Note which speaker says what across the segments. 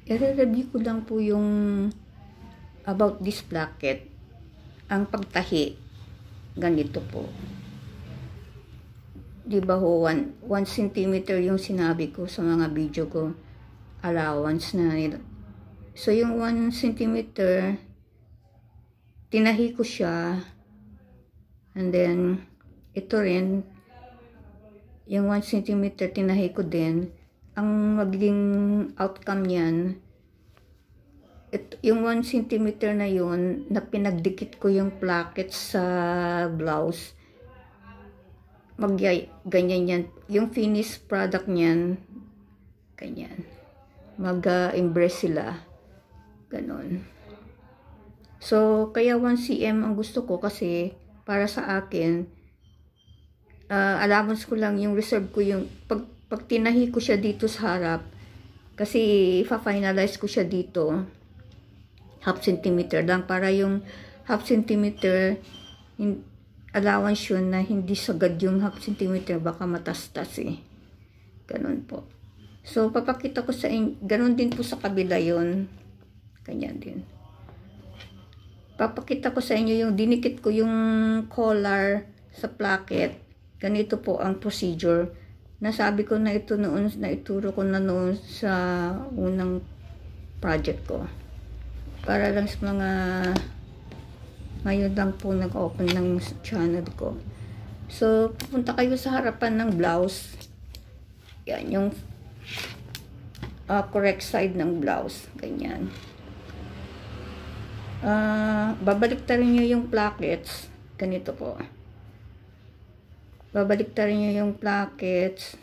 Speaker 1: I-review ko lang po yung about this placket. Ang pagtahi, ganito po. Di ba ho, 1 cm yung sinabi ko sa mga video ko, allowance na nila. So, yung 1 cm, tinahi ko siya. And then, ito rin, yung 1 cm, tinahi ko din. Ang magiging outcome niyan, yung 1 cm na yun, na pinagdikit ko yung placket sa blouse, ganyan yan. Yung finished product niyan, ganyan. Mag-embrace sila. Ganon. So, kaya 1 cm ang gusto ko kasi para sa akin, allowance ko lang, yung reserve ko yung, pag tinahi ko siya dito sa harap, kasi ipa-finalize ko siya dito, 0.5 cm lang, para yung 0.5 cm, allowance yun na hindi sagad yung 0.5 cm, baka matastas eh. Ganun po. So, papakita ko sa inyo, ganun din po sa kabila yun. Ganyan din. Papakita ko sa inyo yung dinikit ko yung collar sa placket. Ganito po ang procedure. Nasabi ko na ito noon, naituro ko na noon sa unang project ko. Para lang sa mga ngayon lang po nag-open ng channel ko. So, pupunta kayo sa harapan ng blouse. Yan, yung correct side ng blouse. Ganyan. Babaliktarin nyo yung plackets. Ganito po. Babaliktarin nyo yung plackets.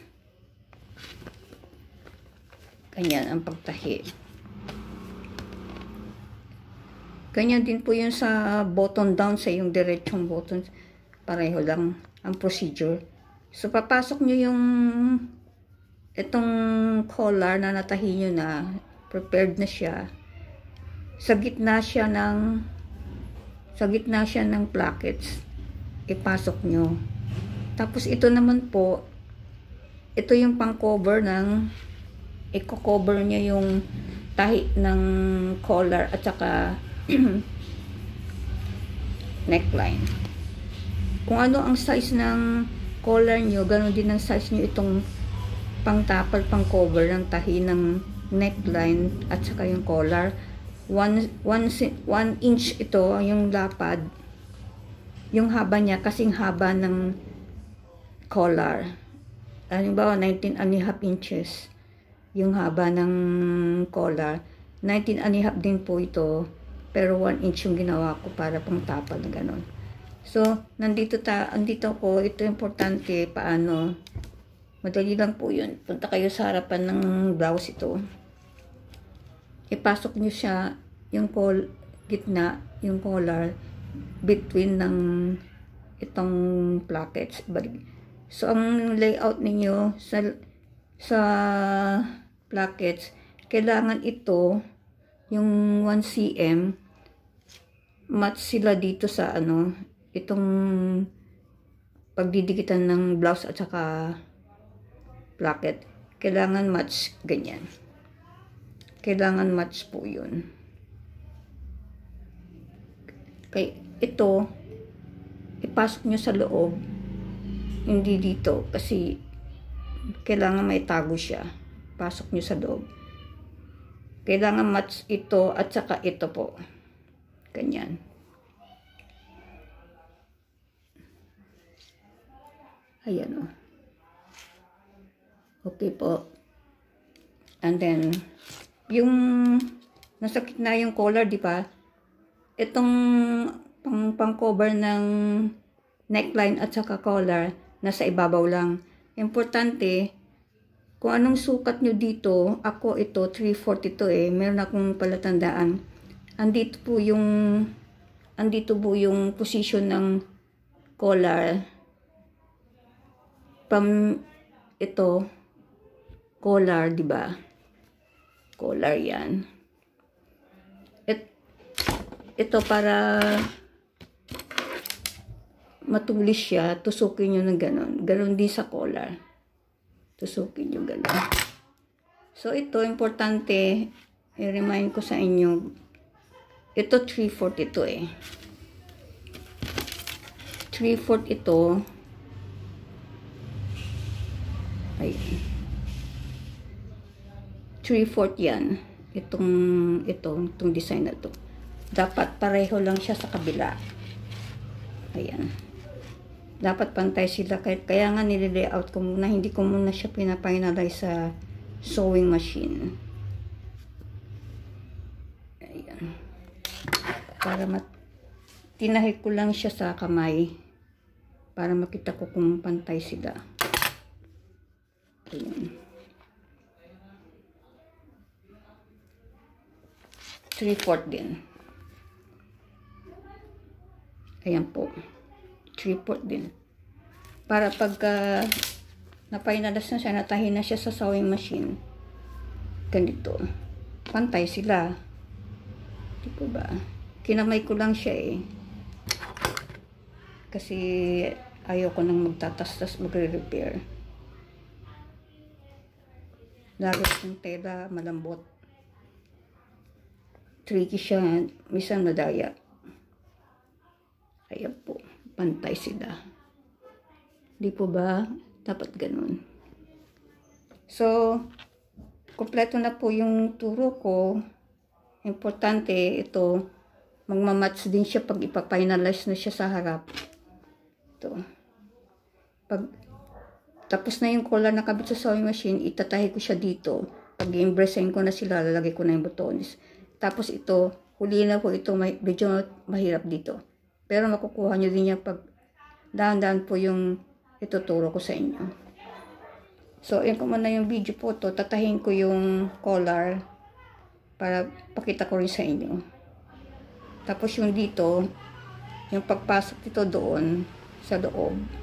Speaker 1: Ganyan ang pagtahi. Ganyan din po yung sa button down, sa yung diretsong button. Pareho lang ang procedure. So, papasok nyo yung itong collar na natahi nyo na, prepared na siya. Sa gitna siya ng plackets. Ipasok nyo. Tapos ito naman po, ito yung pang-cover ng, i-cover nyo yung tahi ng collar at saka neckline. Kung ano ang size ng collar nyo, ganoon din ang size nyo itong pang-tapal, pang-cover ng tahi ng neckline at saka yung collar. 1 inch ito, yung lapad. Yung haba niya, kasing haba ng collar. Halimbawa, 19.5 inches yung haba ng collar. 19.5 din po ito. Pero 1 inch yung ginawa ko para pang tapal na gano'n. So, andito ko, ito importante, paano. Madali lang po yun. Punta kayo sa harapan ng blouse ito. Ipasok nyo siya, yung gitna, yung collar, between ng itong plackets. So, ang layout ninyo sa plackets, kailangan ito, yung 1 cm, match sila dito sa itong pagdidikitan ng blouse at saka placket. Kailangan match ganyan. Kailangan match po yun. Okay, ito, ipasok nyo sa loob. Hindi dito kasi kailangan may tago siya. Pasok nyo sa loob. Kailangan match ito at saka ito po. Ganyan. Ayan o. Okay po. And then, yung nasa gitna yung collar, di ba? Itong pang-cover ng neckline at saka collar, nasa ibabaw lang. Importante, kung anong sukat nyo dito, ako ito, 342 eh. Meron akong palatandaan. Andito po yung position ng collar. Ito, collar, di ba? Collar yan. Ito para matulis siya, tusukin nyo ng ganon. Ganon din sa collar. Tusukin nyo ganon. So, ito, importante, i-remind ko sa inyo, ito 3/4 ito eh. 3/4 ito. Ay. 3/4 yan. Itong design na to. Dapat pareho lang siya sa kabila. Ayan. Dapat pantay sila. Kaya nga nile-layout ko muna. Hindi ko muna siya pinapinalize sa sewing machine. Ayan. Para tinahik ko lang siya sa kamay. Para makita ko kung pantay sila. Ayan. 3/4 din. Ayan po. 3/4 din. Para pagka napainalas na siya, natahin na siya sa sewing machine. Ganito. Pantay sila. Di po ba? Kinamay ko lang siya eh. Kasi ayoko nang magtatas-tas magre-repair. Lagos ng tela, malambot. Tricky siya. Minsan madaya. Ayan po. Pantay sila. Di po ba? Dapat ganun. So, kompleto na po yung turo ko. Importante ito. Magmamatch din siya pag ipafinalize na siya sa harap. Ito. Pag tapos na yung collar na kabit sa sewing machine, itatahi ko siya dito. Pag i-embracein ko na sila, lalagay ko na yung butones. Tapos ito, huli na po ito, medyo mahirap dito. Pero makukuha nyo din yan pag dahan-dahan po yung ituturo ko sa inyo. So, yun ko muna yung video po to. Tatahin ko yung collar para pakita ko rin sa inyo. Tapos yung dito, yung pagpasok dito doon sa loob.